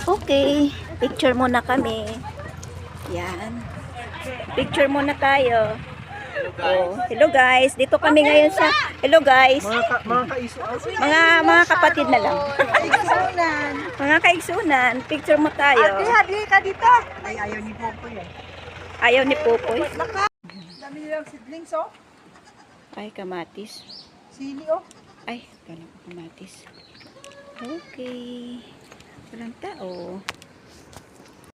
Okay, picture muna kami. Yan. Picture muna tayo. Oh, hello guys. Dito kami ngayon sa hello guys. Mga kapatid na lang. Mga kaigsunan. Picture mo tayo. Hadi ka dito. Ay, ayaw ni Popoy eh. Ayaw ni Popoy. Dami nilang seedlings oh. Ay, kamatis. Sili oh. Ay, kala ko kamatis. Okay. Walang tao.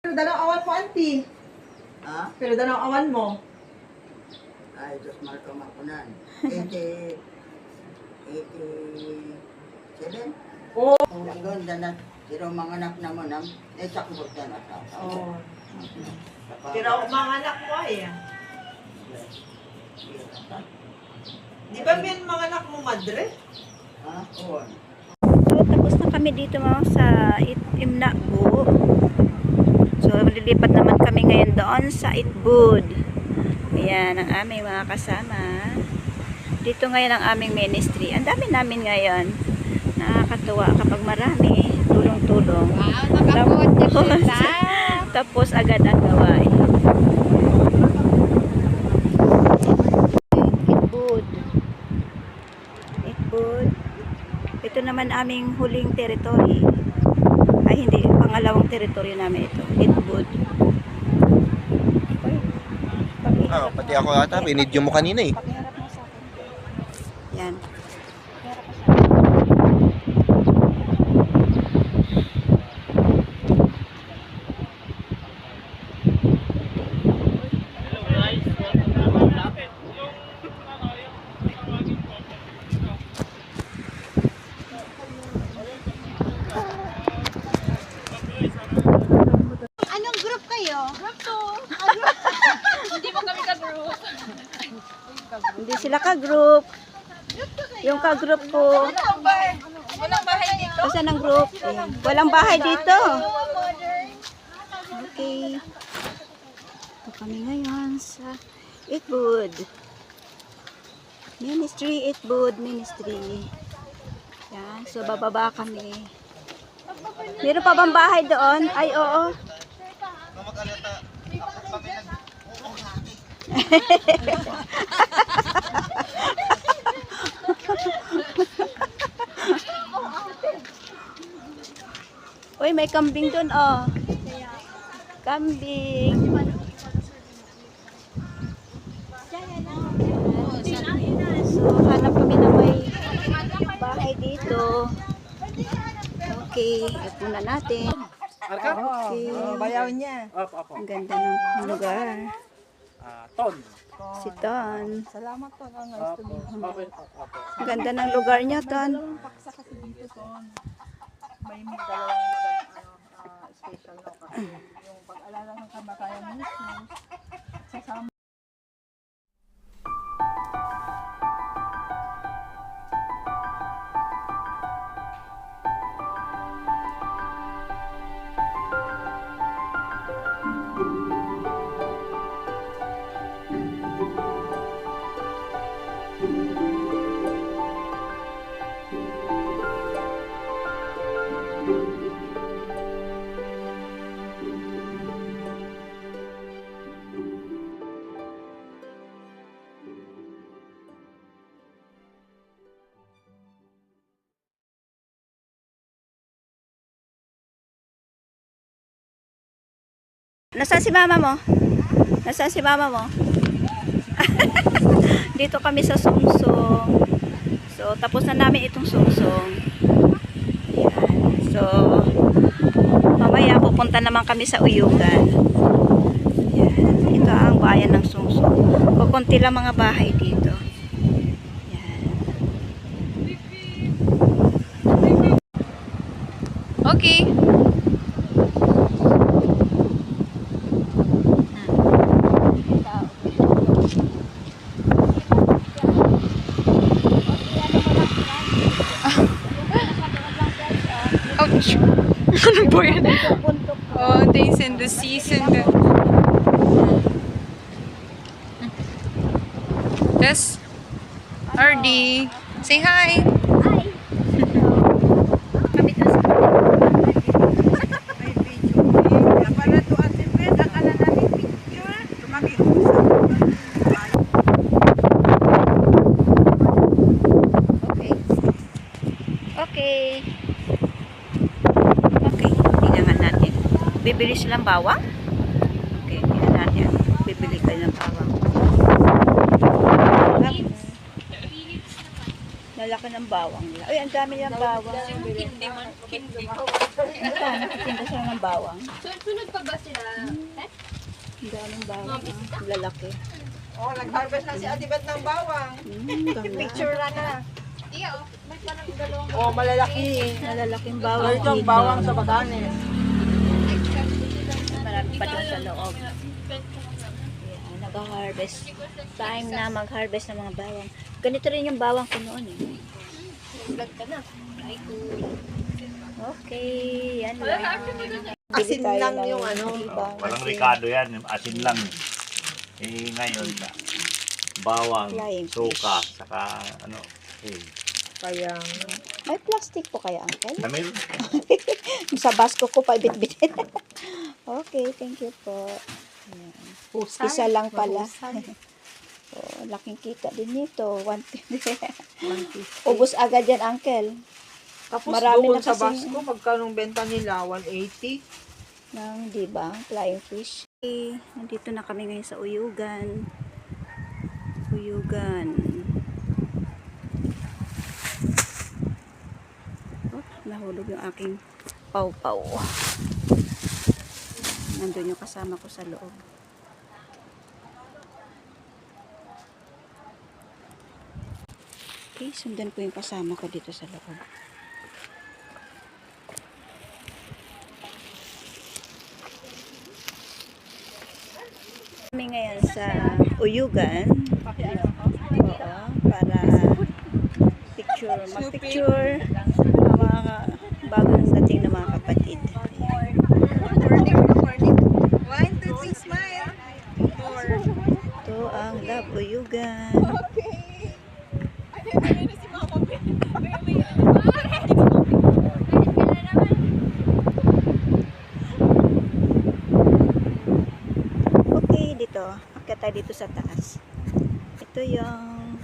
Pero dalawang awan mo, auntie. Ha? Pero dalawang awan mo. Ay, Diyos Marco Makunan. 87? Oo. Hanggang na, pero mga anak naman, sakbot na na. Oo. Pero mga anak mo ay. Di ba may mga anak mo madre? Ha? Oo. So, tapos na kami dito mga sa Imnabo. So, lilipat naman kami ngayon doon sa Itbud. Ayan, ang aming mga kasama. Dito ngayon ang aming ministry. Ang dami namin ngayon. Nakakatuwa kapag marami. Tulong-tulong. Wow, tapos agad ang gawain. Itbud. Itbud. Ito naman aming huling territory. Ay, hindi. Pangalawang territory namin ito. Itbud. Pati ako ata, binidyo mo kanina eh. Pakiharap mo sa akin. Yan. Anong group kayo? Group 2. Hindi mo kami ka-group. Hindi sila ka-group. Yung ka-group ko. Walang bahay dito. Kasi ng group. Walang bahay dito. Okay. Ito kami ngayon sa Itbud. Ministry, Itbud Ministry. Yan. So, bababa kami. Meron pa bang bahay doon? Ay, oo. Uy, may kambing doon, oh. Kambing. So, hanap kami na may bahay dito. Okay, ipunan natin. Okay. Bayaw niya. Ang ganda ng lugar. Ton. Si Ton. Salamat to. Ang nice to meet you. Ang ganda ng lugar niya, Ton. Paksa kasi dito son. May dalawang special no kasi yung pag-alala ng kamatayan mismo sasama. Nasaan si mama mo? Nasaan si mama mo? Dito kami sa Sungsong. So, tapos na namin itong Sungsong. Yan. So, mamaya pupunta naman kami sa Uyugan. Yan. Ito ang bayan ng Sungsong. Kukunti lang mga bahay dito. Yan. Okay. Ouch! Ano po yan? Oh, things in the season. Yes. RD. Say hi. Hi. Kami Bibili silang bawang? Okay, tingnan natin. Bibili kayo ng bawang. Lalaki ng bawang nila. Uy, ang dami ng bawang. Hindi man. Hindi ko. Nakatinda sila ng bawang. Sunod pa ba sila? Ang daming bawang. Ah, lalaki. Oh, nag-harvest na si Adibet ng bawang. Ganda. Picture na. Iya, oh. May parang dalawang. Oh, malalaki. Malalaking bawang. Ito ang bawang sa Batanes. Marami pa doon sa loob. Ayan, nag-harvest. Time na mag-harvest ng mga bawang. Ganito rin yung bawang ko noon eh. Vlog ka na. Ay, cool. Okay, yan lang. Asin Bili tayo lang ng yung ano. ibang Walang asin. ricado yan, asin lang. Eh ngayon, bawang, Flying suka, fish. saka ano, Kaya, May plastic po kaya, Uncle? Namil? Sa basko ko pa ibit-bitin. Okay, thank you po. Ayan. Isa lang pala. Oh, laking kita din nito. 150. Ubus agad yan, Uncle. tapos Marami doon na sa kasing- Basco, magkanong benta nila? 180. Ng, di ba? Flying fish. Okay, nandito na kami ngayon sa Uyugan. Uyugan. Oh, nahulog yung aking pawpaw. Nandun yung kasama ko sa loob. Okay, sundan ko yung kasama ko dito sa loob. Kami ngayon sa Uyugan. Oo, para mag-picture ang mga bagong dating na mga kapatid. Morning. 1, 2, 3, smile. Ito ang Love Uyugan. Okay, dito. Akyat tayo dito sa taas. Ito yung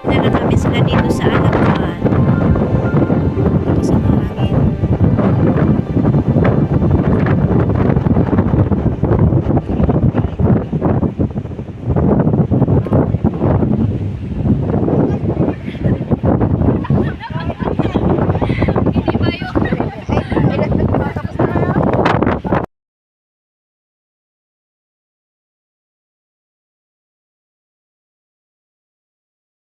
na namin sila dito sa Alapan.